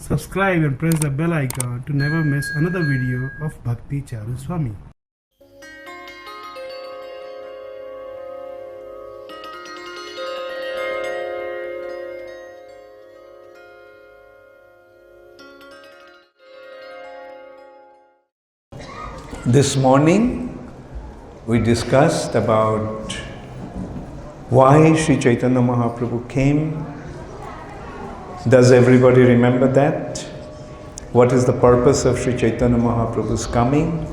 Subscribe and press the bell icon to never miss another video of Bhakti Charu Swami. This morning we discussed about why Sri Chaitanya Mahaprabhu came. Does everybody remember that? What is the purpose of Sri Chaitanya Mahaprabhu's coming?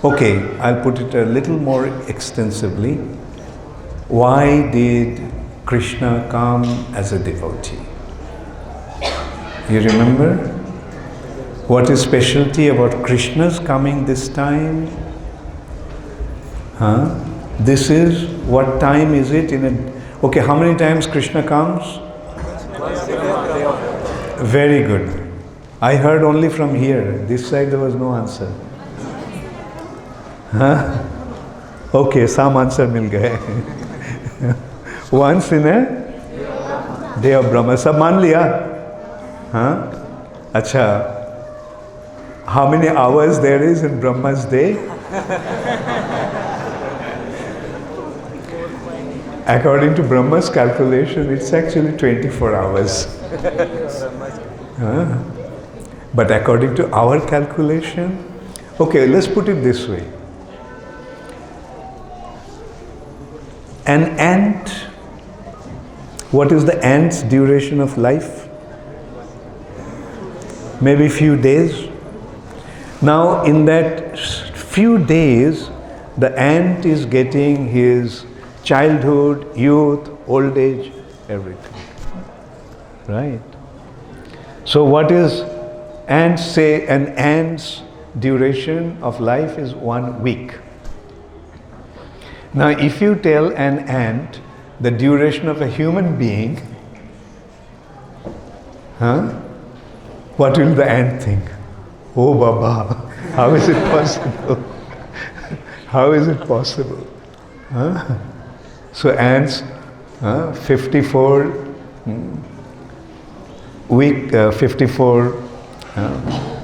Okay, I'll put it a little more extensively. Why did Krishna come as a devotee? You remember? What is specialty about Krishna's coming this time? This is, what time is it? Okay, how many times Krishna comes? Very good. I heard only from here. This side there was no answer. Okay, some answer mil gaye. Once in a day of Brahma. Sab maan liya? Acha. How many hours there is in Brahma's day? According to Brahma's calculation, it's actually 24 hours. But according to our calculation, okay, let's put it this way. An ant, what is the ant's duration of life? Maybe few days. Now, in that few days, the ant is getting his childhood, youth, old age, everything. Right? So what is ants say? An ant's duration of life is 1 week. Now, if you tell an ant the duration of a human being, what will the ant think? Oh Baba, how is it possible? How is it possible? So ants, 54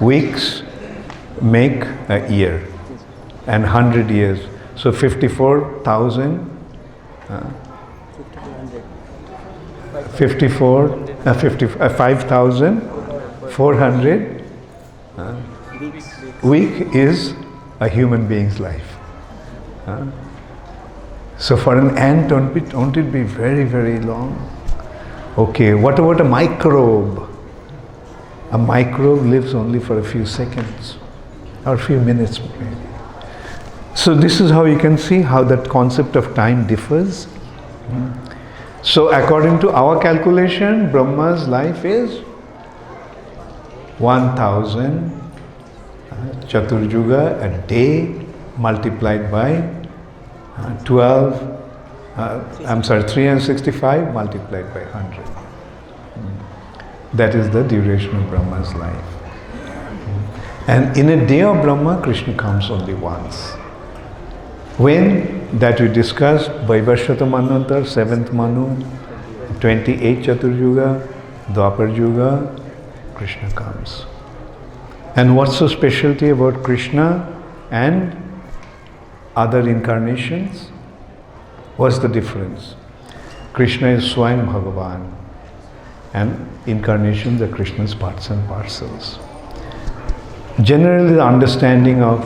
weeks make a year, and 100 years. So 54,000, 5,400 week is a human being's life. So for an ant, don't it be very, very long? Okay, what about a microbe? A microbe lives only for a few seconds or a few minutes maybe. So this is how you can see how that concept of time differs. So according to our calculation, Brahma's life is 1000 Chaturjuga a day multiplied by 365 multiplied by 100. That is the duration of Brahma's life. And in a day of Brahma, Krishna comes only once. When? That we discussed, Vaivashvata Manvantar, 7th Manu, 28 Chaturjuga, Dwapar Yuga, Krishna comes. And what's so specialty about Krishna and other incarnations? What's the difference? Krishna is Swami Bhagavan, and incarnations are Krishna's parts and parcels. Generally, the understanding of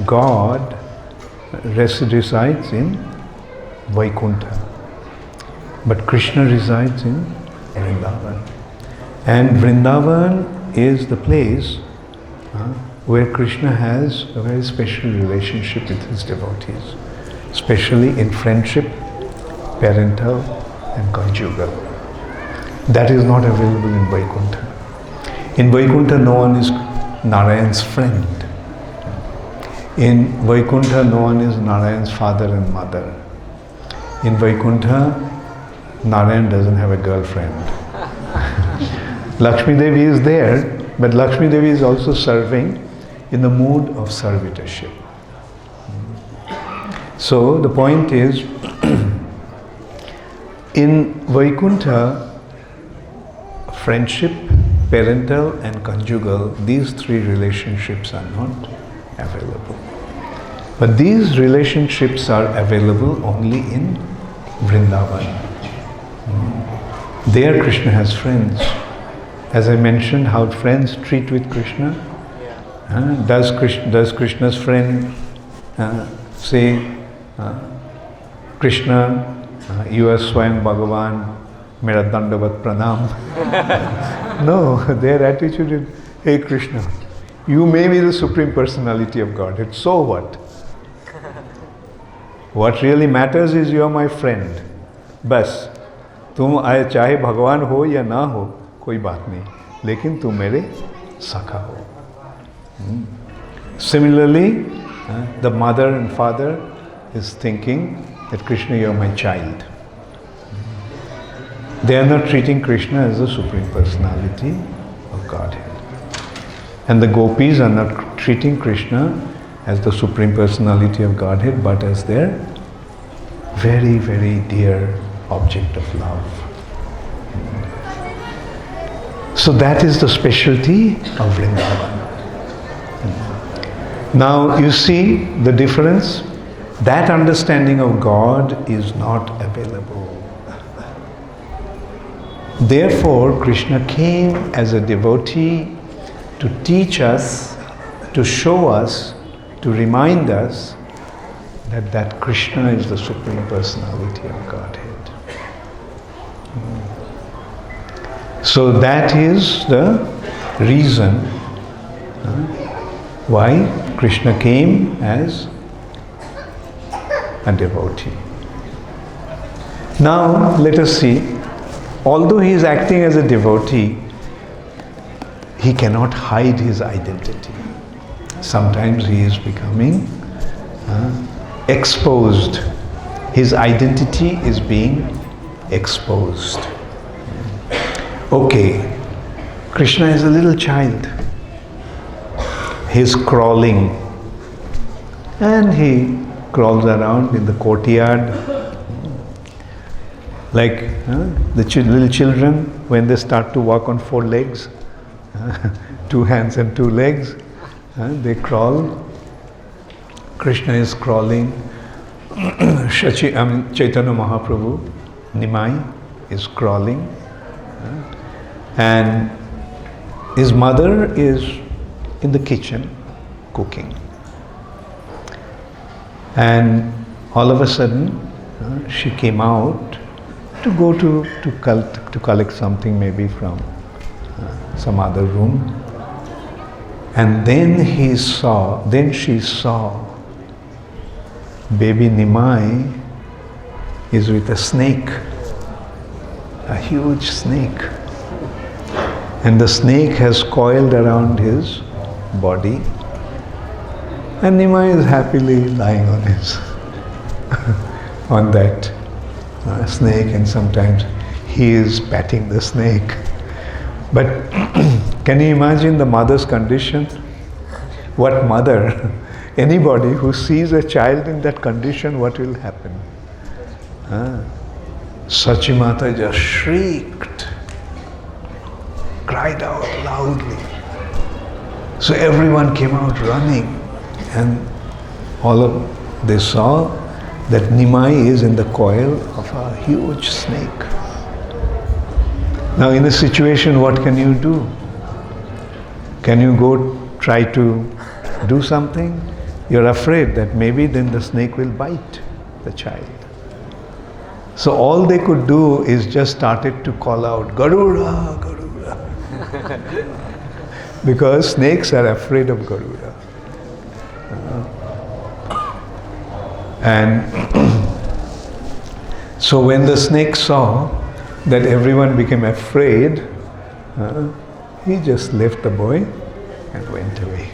God resides in Vaikuntha, but Krishna resides in Vrindavan. And Vrindavan is the place where Krishna has a very special relationship with his devotees, especially in friendship, parental and conjugal. That is not available in Vaikuntha. In Vaikuntha, no one is Narayan's friend. In Vaikuntha, no one is Narayan's father and mother. In Vaikuntha, Narayan doesn't have a girlfriend. Lakshmi Devi is there, but Lakshmi Devi is also serving in the mood of servitorship. So the point is, in Vaikuntha, friendship, parental and conjugal, these three relationships are not available. But these relationships are available only in Vrindavan. There Krishna has friends. As I mentioned, how friends treat with Krishna. Does Krishna's friend say, Krishna, you are Swayam Bhagavan, Mera Dandavat Pranam? No, their attitude is, hey Krishna, you may be the Supreme Personality of Godhead, so what? What really matters is you are my friend. बस तुम चाहे भगवान हो या ना हो कोई बात नहीं, लेकिन तुम मेरे सखा हो. Similarly, the mother and father is thinking that Krishna, you are my child. They are not treating Krishna as the Supreme Personality of Godhead. And the gopis are not treating Krishna as the Supreme Personality of Godhead, but as their very, very dear object of love. So that is the specialty of Vrindavan. Now you see the difference. That understanding of God is not available. Therefore, Krishna came as a devotee to teach us, to show us, to remind us that Krishna is the Supreme Personality of Godhead. So that is the reason why Krishna came as a devotee. Now let us see, although he is acting as a devotee, he cannot hide his identity. Sometimes he is becoming exposed. His identity is being exposed. Okay, Krishna is a little child. He is crawling, and he crawls around in the courtyard like the little children when they start to walk on four legs, 2 hands and 2 legs, they crawl. Krishna is crawling. Chaitanya Mahaprabhu, Nimai, is crawling. And his mother is in the kitchen cooking. And all of a sudden, she came out to go to collect something maybe from some other room. And then she saw baby Nimai is with a snake, a huge snake. And the snake has coiled around his body. And Nimai is happily lying on his, on that snake, and sometimes he is patting the snake. But can you imagine the mother's condition? What mother, anybody who sees a child in that condition, what will happen? Sachi Mata just shrieked, cried out loudly. So everyone came out running, and they saw that Nimai is in the coil of a huge snake. Now in a situation, what can you do? Can you go try to do something? You're afraid that maybe then the snake will bite the child. So all they could do is just started to call out, Garuda, Garuda. Because snakes are afraid of Garuda. And so when the snake saw that everyone became afraid, he just left the boy and went away.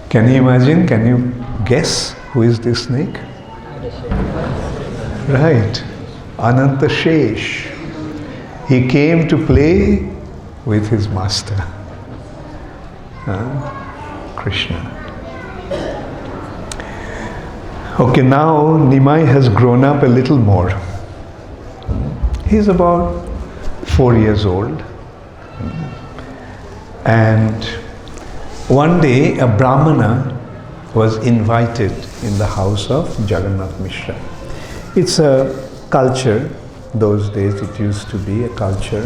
Can you imagine? Can you guess who is this snake? Right, Ananta Shesh. He came to play with his master, Krishna. Okay, now Nimai has grown up a little more. He's about 4 years old. And one day a Brahmana was invited in the house of Jagannath Mishra. It's a culture, those days it used to be a culture,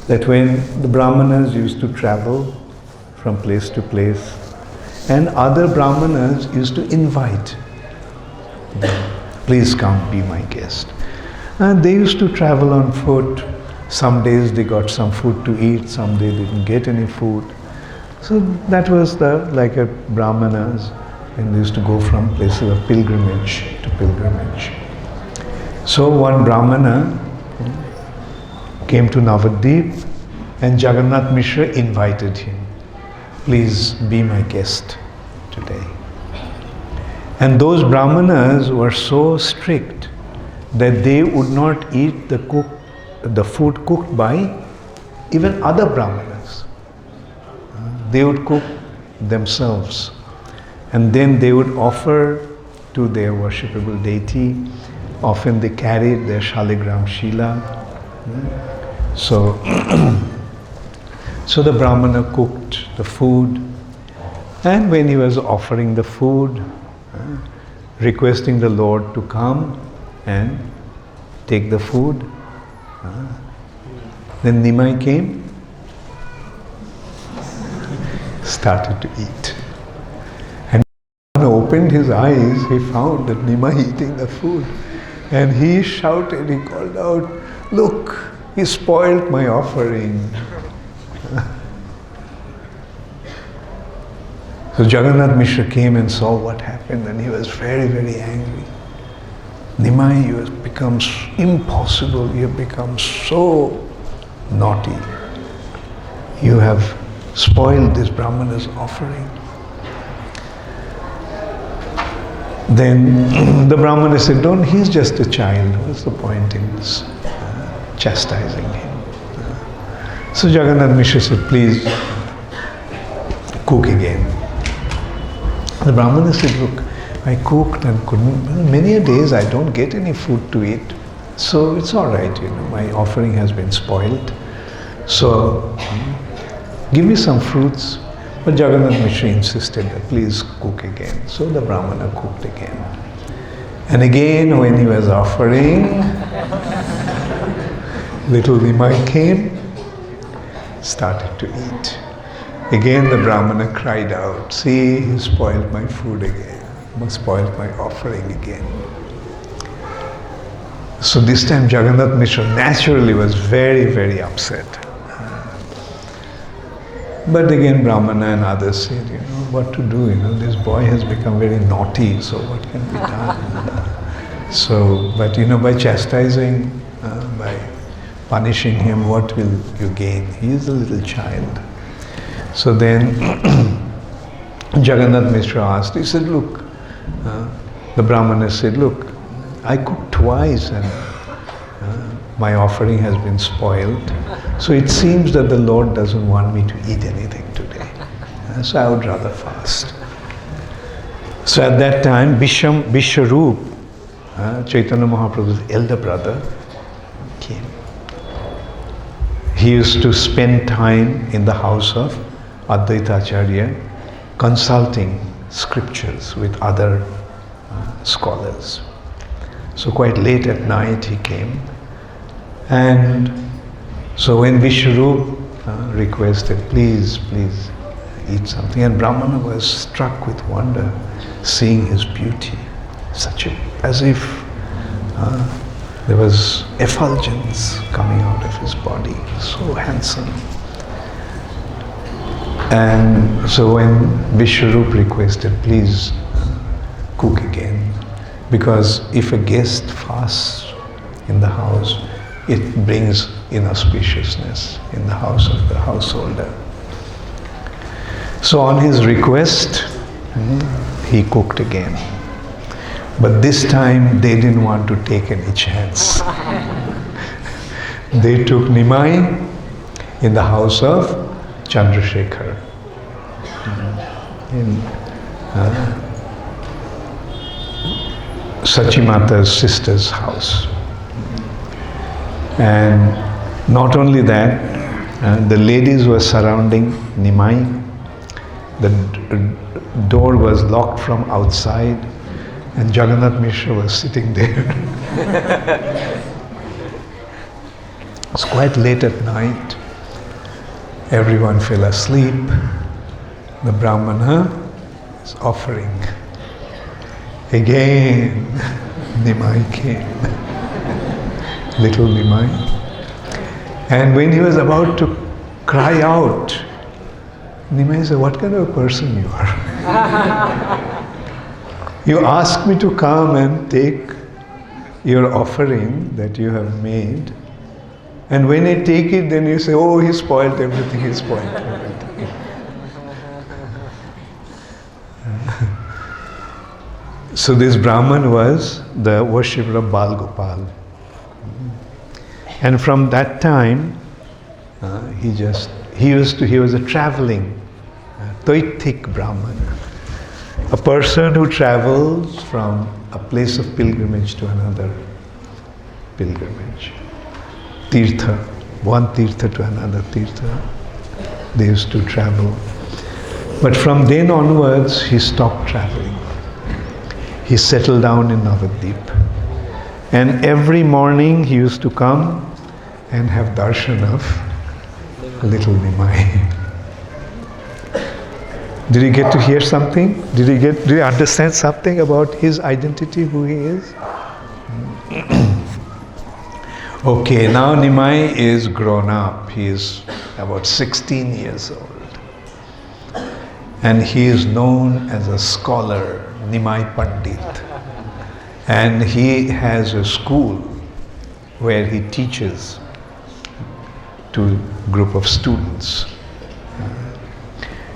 that when the Brahmanas used to travel from place to place, and other Brahmanas used to invite them, please come be my guest. And they used to travel on foot. Some days they got some food to eat, some days they didn't get any food. So that was like a Brahmanas, and they used to go from places of pilgrimage to pilgrimage. So one Brahmana came to Navadvip, and Jagannath Mishra invited him, please be my guest today. And those Brahmanas were so strict that they would not eat the food cooked by even other Brahmanas. They would cook themselves, and then they would offer to their worshipable deity. Often they carried their Shaligram Shila. So, so the Brahmana cooked the food, and when he was offering the food, requesting the Lord to come and take the food, then Nimai came, started to eat. And when he opened his eyes, he found that Nimai eating the food. And he shouted, he called out, look, he spoiled my offering. So Jagannath Mishra came and saw what happened, and he was very, very angry. Nimai, you have become impossible, you have become so naughty. You have spoiled this Brahmana's offering. Then the Brahmana said, he's just a child, what's the point in this? Chastising him. So Jagannath Mishra said, please cook again. The Brahmana said, look, I cooked and couldn't, many a days I don't get any food to eat, so it's all right, my offering has been spoiled. So give me some fruits. But Jagannath Mishra insisted that please cook again. So the Brahmana cooked again. And again when he was offering, little Nimai came, started to eat. Again the Brahmana cried out, see, he spoiled my food again, spoiled my offering again. So this time Jagannath Mishra naturally was very, very upset. But again Brahmana and others said, what to do, this boy has become very naughty, so what can be done? So, but by chastising, by punishing him, what will you gain? He is a little child. So then Jagannath Mishra asked, he said, look, the Brahmana said, look, I cooked twice and my offering has been spoiled. So it seems that the Lord doesn't want me to eat anything today. So I would rather fast. So at that time, Vishwarup, Chaitanya Mahaprabhu's elder brother, came. He used to spend time in the house of Advaita Acharya, consulting scriptures with other scholars. So quite late at night he came. And so when Vishwarup requested, please eat something, and Brahmana was struck with wonder, seeing his beauty, as if there was effulgence coming out of his body, so handsome. And so when Vishwarup requested, please cook again, because if a guest fasts in the house, it brings inauspiciousness in the house of the householder. So on his request, he cooked again. But this time they didn't want to take any chance. They took Nimai in the house of Chandrasekhar, in Sachimata's sister's house. And not only that, The ladies were surrounding Nimai. The door was locked from outside, and Jagannath Mishra was sitting there. It's quite late at night. Everyone fell asleep. The Brahmana is offering. Again, Nimai came. Little Nimai. And when he was about to cry out, Nimai said, "What kind of a person you are? You asked me to come and take your offering that you have made. And when I take it, then you say, oh, he spoiled everything, he spoiled everything." So this Brahman was the worshipper of Bal Gopal. And from that time, he was a traveling, Toitik Brahman. A person who travels from a place of pilgrimage to another pilgrimage. Tirtha, one Tirtha to another Tirtha. They used to travel. But from then onwards, he stopped traveling. He settled down in Navadvip. And every morning he used to come and have darshan of little Nimai. Did you get to hear something? Did you understand something about his identity, who he is? Okay, now Nimai is grown up. He is about 16 years old. And he is known as a scholar, Nimai Pandit. And he has a school where he teaches to a group of students.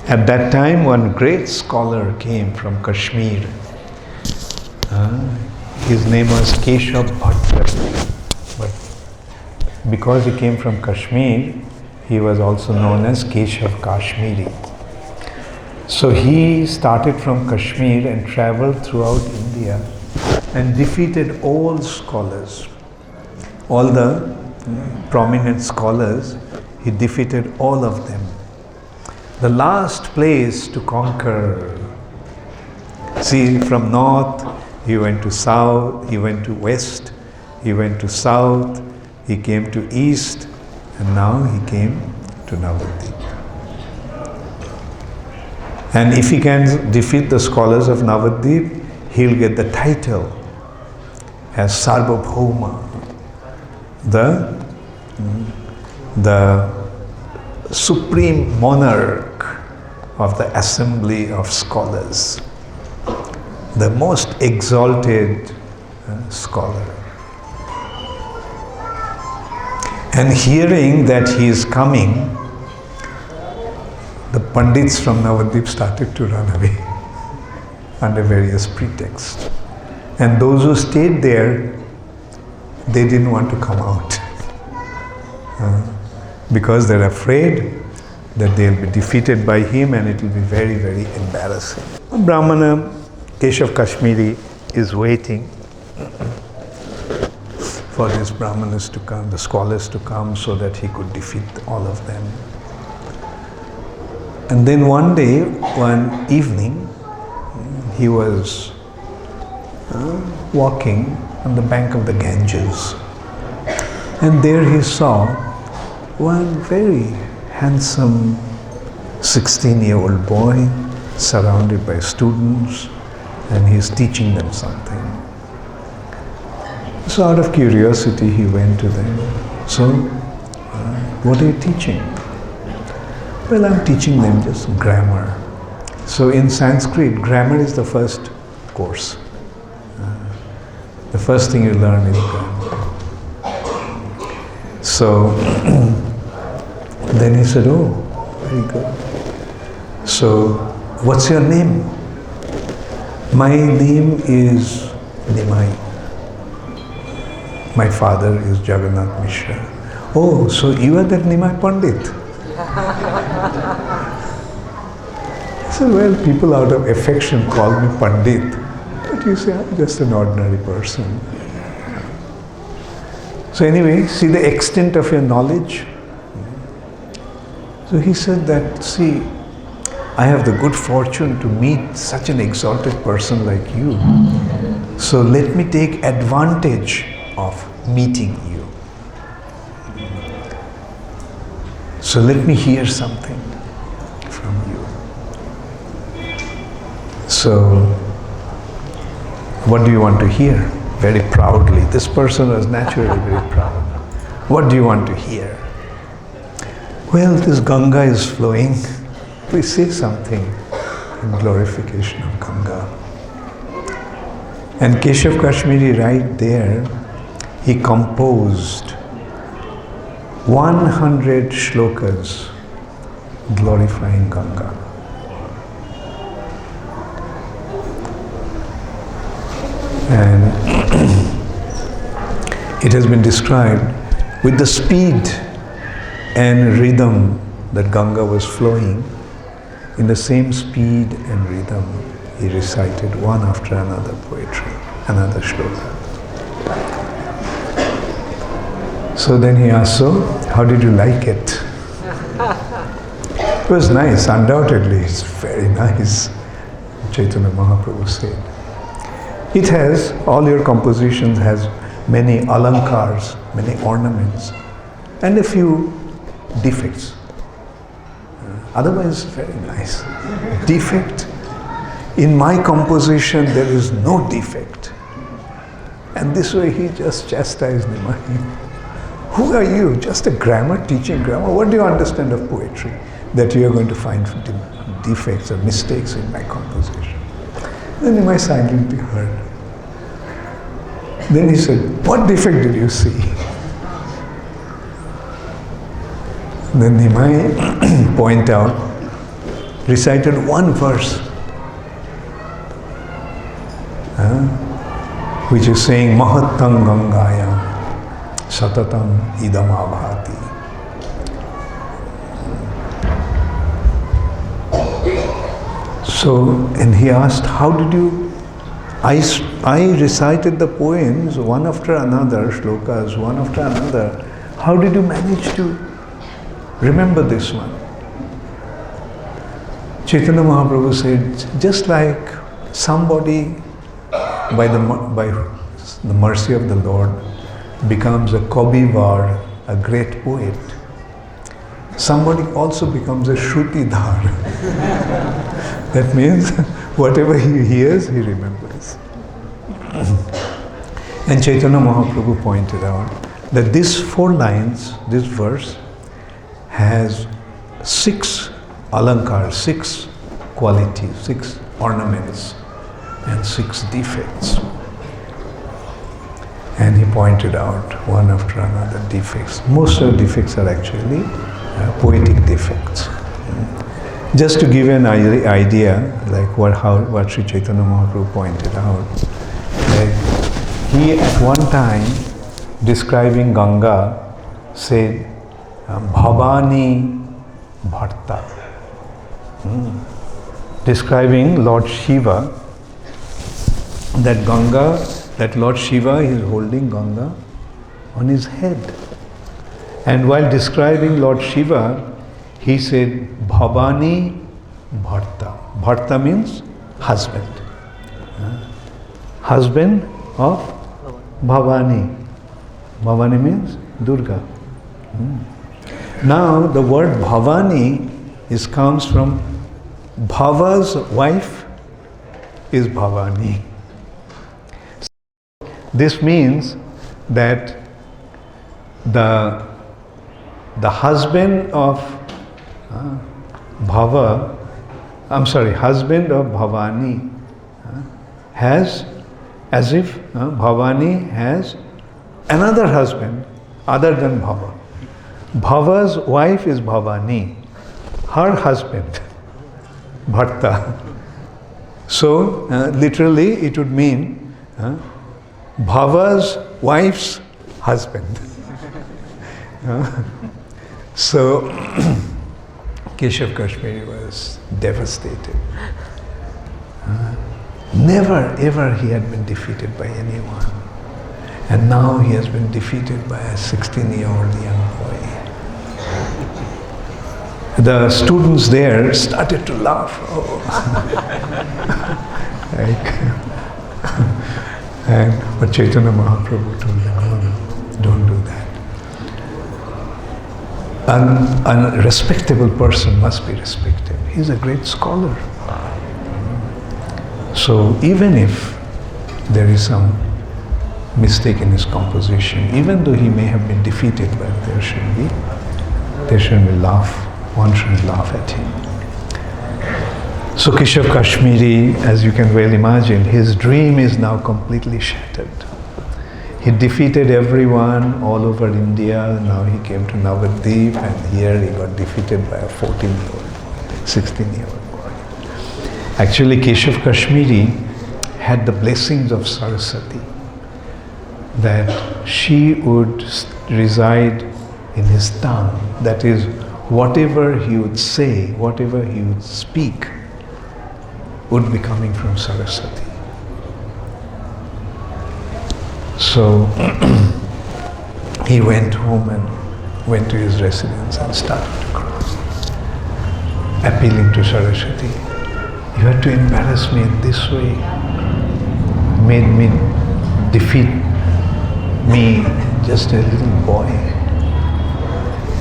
At that time, one great scholar came from Kashmir. His name was Keshav Bhatt. But because he came from Kashmir, he was also known as Keshav Kashmiri. So he started from Kashmir and traveled throughout India and defeated all scholars. All the prominent scholars, he defeated all of them. The last place to conquer. See, from north, he went to south, he went to west, he went to south, he came to east, and now he came to Navadvip. And if he can defeat the scholars of Navadvip, he'll get the title as Sarvabhauma, the supreme monarch of the assembly of scholars, the most exalted scholar. And hearing that he is coming, the Pandits from Navadvip started to run away under various pretexts. And those who stayed there, they didn't want to come out because they're afraid that they'll be defeated by him and it will be very, very embarrassing. Brahmana Keshav Kashmiri is waiting for these Brahmanas to come, the scholars to come, so that he could defeat all of them. And then one day, one evening, he was walking on the bank of the Ganges. And there he saw one very handsome 16-year-old boy surrounded by students, and he's teaching them something. So out of curiosity, he went to them. So, what are you teaching? Well, I'm teaching them just grammar. So in Sanskrit, grammar is the first course. The first thing you learn is grammar. So then he said, oh, very good. So, what's your name? My name is Nimai. My father is Jagannath Mishra. Oh, so you are that Nimai Pandit? I said, well, people out of affection call me Pandit. But you say, I'm just an ordinary person. So anyway, see the extent of your knowledge. So he said that, see, I have the good fortune to meet such an exalted person like you. So let me take advantage of meeting you. So let me hear something from you. So, what do you want to hear? Very proudly. This person was naturally very proud. What do you want to hear? Well, this Ganga is flowing. Please say something in glorification of Ganga. And Keshav Kashmiri right there, he composed 100 shlokas glorifying Ganga. And it has been described with the speed and rhythm that Ganga was flowing, in the same speed and rhythm he recited one after another poetry, another shloka. So then he asked, so how did you like it? It was nice, undoubtedly, it's very nice, Chaitanya Mahaprabhu said. It has, all your compositions has many alankars, many ornaments, and a few defects. Otherwise, very nice. Defect? In my composition, there is no defect. And this way he just chastised him. Who are you? Just a grammar, teaching grammar? What do you understand of poetry? That you are going to find defects or mistakes in my composition. Then Nimai silently heard. Then he said, what defect did you see? Then Nimai point out, recited one verse, which is saying, Mahattam Gangayam Satatam Idam Abhati. So, and he asked, how did you, I recited the poems one after another, shlokas one after another. How did you manage to remember this one? Chaitanya Mahaprabhu said, just like somebody by the mercy of the Lord becomes a Kabivar, a great poet, somebody also becomes a Shrutidhar. That means whatever he hears, he remembers. And Chaitanya Mahaprabhu pointed out that these 4 lines, this verse, has 6 alankars, 6 qualities, 6 ornaments, and 6 defects. And he pointed out one after another defects. Most of the defects are actually poetic defects. Just to give an idea, like what Sri Chaitanya Mahaprabhu pointed out, like he at one time, describing Ganga, said, Bhavani Bharta. Describing Lord Shiva, that Ganga, that Lord Shiva is holding Ganga on his head. And while describing Lord Shiva, he said, Bhavani Bharta. Bharta means husband. Husband of Bhavani. Bhavani means Durga. Now the word Bhavani comes from Bhava's wife is Bhavani. This means that the husband of husband of Bhavani has, as if Bhavani has another husband other than Bhava. Bhava's wife is Bhavani, her husband, Bharta. So, literally it would mean Bhava's wife's husband. So, Keshav Kashmiri was devastated. Never ever he had been defeated by anyone. And now he has been defeated by a 16-year-old young boy. the students there started to laugh. Oh. But Chaitanya Mahaprabhu told them, no, don't do that. A respectable person must be respected. He's a great scholar. So even if there is some mistake in his composition, even though he may have been defeated, but there shouldn't be one shouldn't laugh at him. So Keshav Kashmiri, as you can well imagine, his dream is now completely shattered. He defeated everyone all over India. Now he came to Navadvip, and here he got defeated by a 14-year-old boy, 16-year-old boy. Actually, Keshav Kashmiri had the blessings of Saraswati, that she would reside in his tongue. That is, whatever he would say, whatever he would speak, would be coming from Saraswati. So he went home and went to his residence and started to cry, appealing to Saraswati. You had to embarrass me in this way, made me defeat me, just a little boy.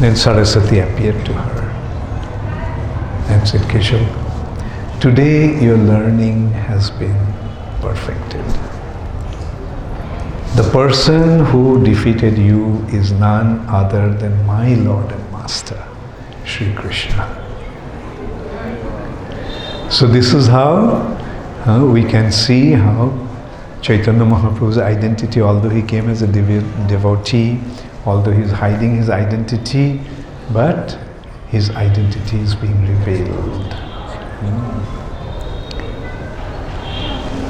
Then Saraswati appeared to her and said, Keshav, today your learning has been perfected. The person who defeated you is none other than my Lord and Master, Sri Krishna. So this is how we can see how Chaitanya Mahaprabhu's identity, although he came as a devotee, although he is hiding his identity, but his identity is being revealed.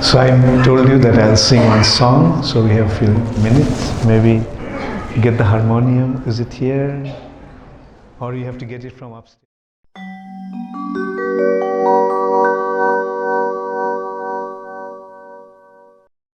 So I told you that I'll sing one song, so we have a few minutes. Maybe get the harmonium. Is it here? Or you have to get it from upstairs?